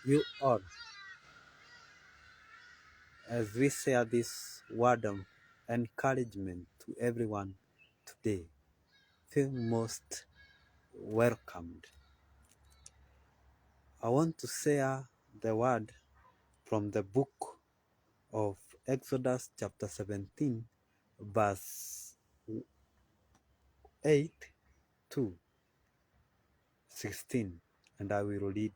you all as we share this word of encouragement to everyone today. Feel most welcomed. I want to share the word from the book of Exodus chapter 17, verse 8 to 16, and I will read.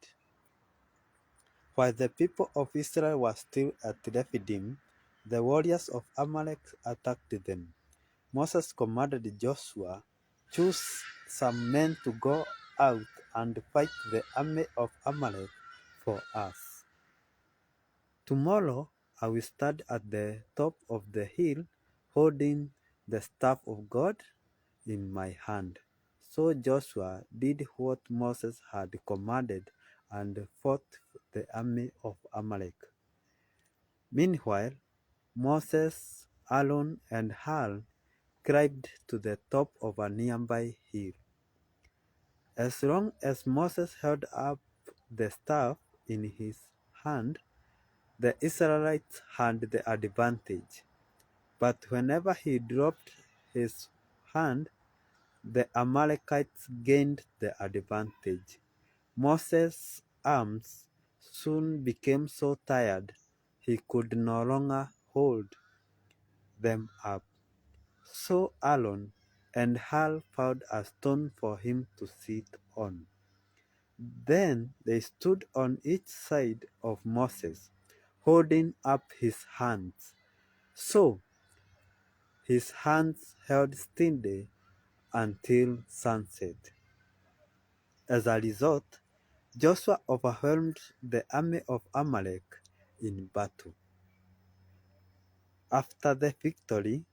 While the people of Israel were still at Rephidim, the warriors of Amalek attacked them. Moses commanded Joshua, "Choose some men to go out and fight the army of Amalek for us. Tomorrow I will stand at the top of the hill holding the staff of God in my hand." So Joshua did what Moses had commanded and fought the army of Amalek. Meanwhile, Moses, Aaron, and Hur climbed to the top of a nearby hill. As long as Moses held up the staff in his hand, the Israelites had the advantage. But whenever he dropped his hand, the Amalekites gained the advantage. Moses' arms soon became so tired he could no longer hold them up. So Aaron and Hur found a stone for him to sit on. Then they stood on each side of Moses, holding up his hands. So his hands held steady until sunset. As a result, Joshua overwhelmed the army of Amalek in battle. After the victory,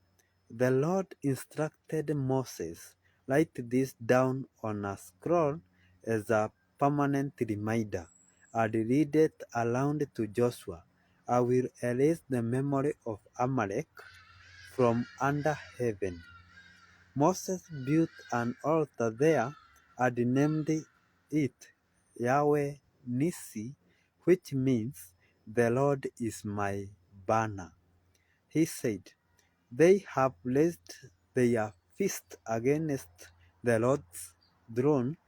the Lord instructed Moses, "Write this down on a scroll as a permanent reminder and read it aloud to Joshua. I will erase the memory of Amalek from under heaven." Moses built an altar there and named it Yahweh Nissi, which means "the Lord is my banner." He said, "They have raised their fist against the Lord's throne,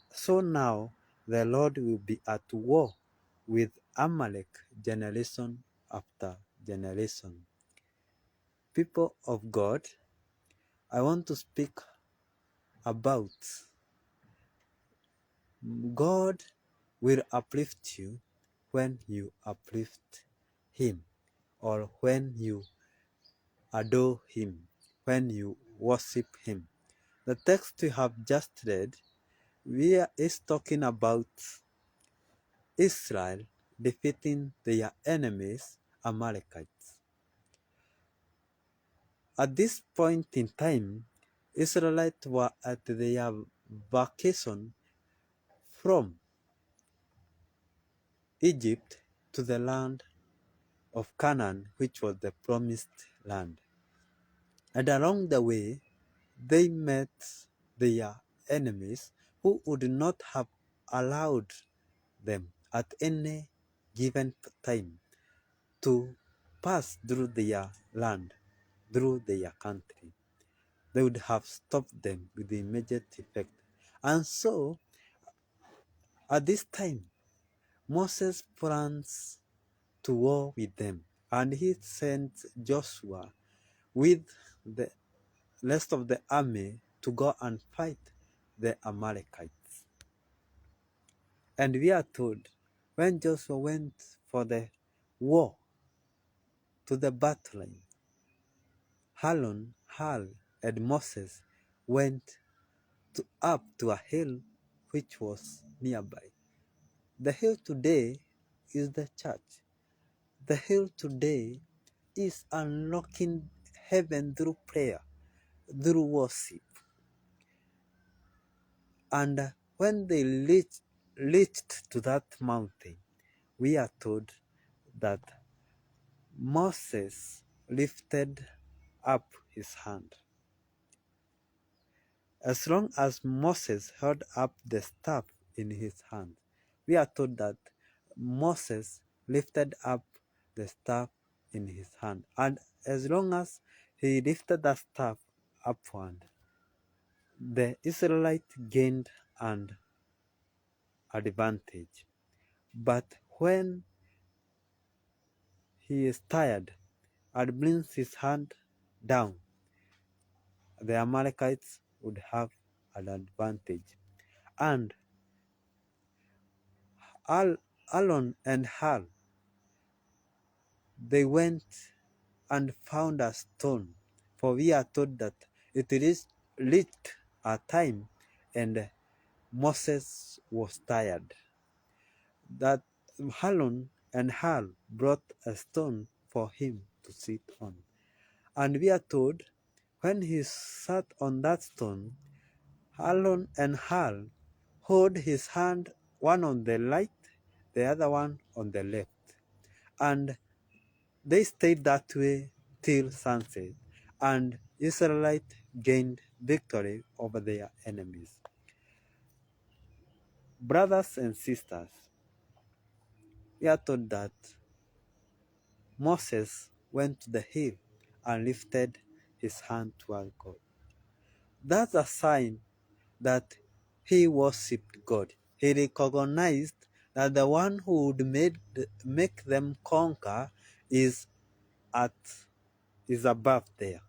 so now the Lord will be at war with Amalek generation after generation." People of God, I want to speak about God will uplift you when you uplift Him, or when you adore Him, when you worship Him. The text we have just read is talking about Israel defeating their enemies, Amalekites. At this point in time, Israelites were at their vacation from Egypt to the land of Canaan, which was the promised land. And along the way, they met their enemies who would not have allowed them at any given time to pass through their land, through their country. They would have stopped them with immediate effect. And so, at this time, Moses plans to war with them, and he sent Joshua with the rest of the army to go and fight the Amalekites. And we are told when Joshua went for the war to the battle line, Aaron, Hur, and Moses went up to a hill which was nearby. The hill today is the church. The hill today is unlocking heaven through prayer, through worship. And when they reached to that mountain, we are told that Moses lifted up his hand. As long as Moses held up the staff in his hand, we are told that Moses lifted up the staff in his hand, and as long as he lifted the staff upward, the Israelites gained an advantage. But when he is tired and brings his hand down, the Amalekites would have an advantage. And Aaron and Hur, they went and found a stone, for we are told that it reached a time and Moses was tired, that Aaron and Hur brought a stone for him to sit on. And we are told when he sat on that stone, Aaron and Hur hold his hand, one on the right, the other one on the left. And they stayed that way till sunset, and Israelites gained victory over their enemies. Brothers and sisters, we are told that Moses went to the hill and lifted his hand toward God. That's a sign that he worshipped God. He recognized that the one who would make them conquer is above there,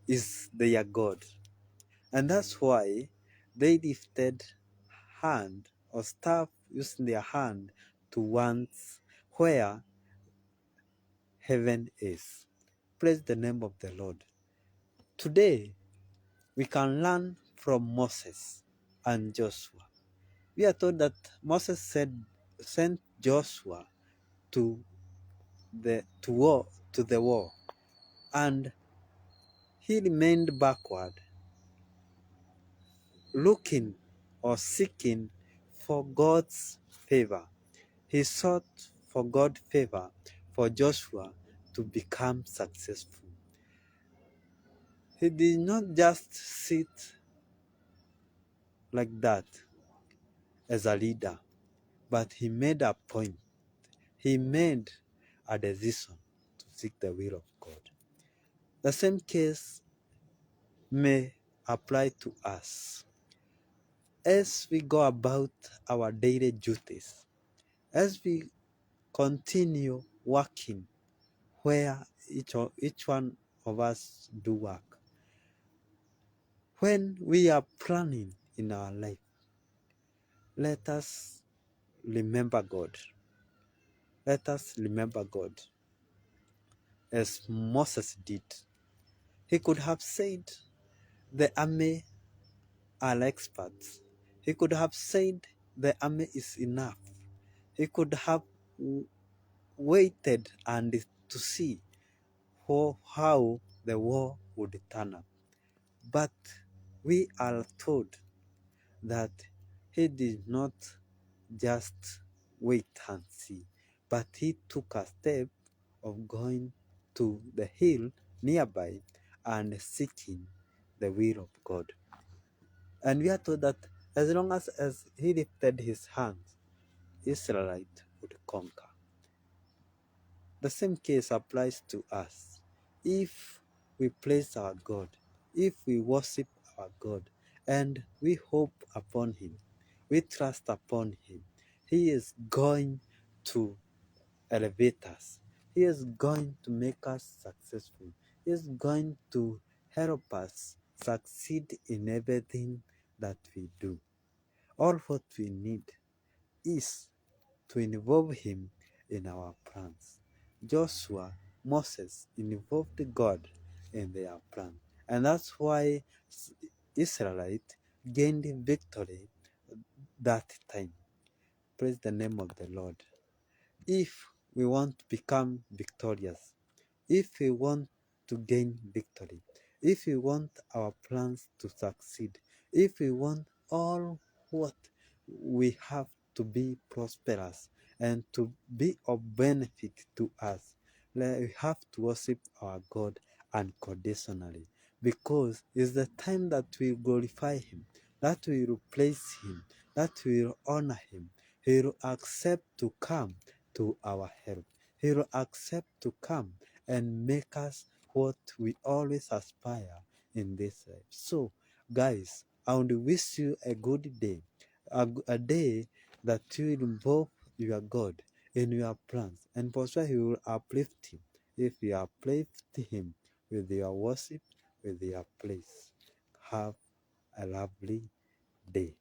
is their God. And that's why they lifted hand or staff using their hand towards where heaven is. Praise the name of the Lord. Today, we can learn from Moses and Joshua. We are told that Moses sent Joshua to the war, and he remained backward, looking or seeking for God's favor. He sought for God's favor for Joshua to become successful. He did not just sit like that as a leader, but he made a point. He made a decision to seek the will of God. The same case may apply to us. As we go about our daily duties, as we continue working where each one of us do work, when we are planning in our life, let us remember God. Let us remember God as Moses did. He could have said, the army are experts. He could have said, the army is enough. He could have waited and to see how the war would turn up. But we are told that he did not just wait and see, but he took a step of going to the hill nearby and seeking the will of God. And we are told that as long as he lifted his hands, Israelite would conquer. The same case applies to us. If we praise our God, if we worship our God, and we hope upon Him, we trust upon Him, He is going to elevate us. He is going to make us successful. He is going to help us succeed in everything that we do. All what we need is to involve Him in our plans. Joshua, Moses involved God in their plan. And that's why Israelites gained victory that time. Praise the name of the Lord. If we want to become victorious, if we want to gain victory, if we want our plans to succeed, if we want all what we have to be prosperous and to be of benefit to us, we have to worship our God unconditionally, because it's the time that we glorify Him, that we will praise Him, that we will honor Him. He will accept to come to our help. He will accept to come and make us what we always aspire in this life. So, guys, I want to wish you a good day, a day that you will involve your God in your plans, and for sure He will uplift Him if you uplift Him with your worship, with your praise. Have a lovely day.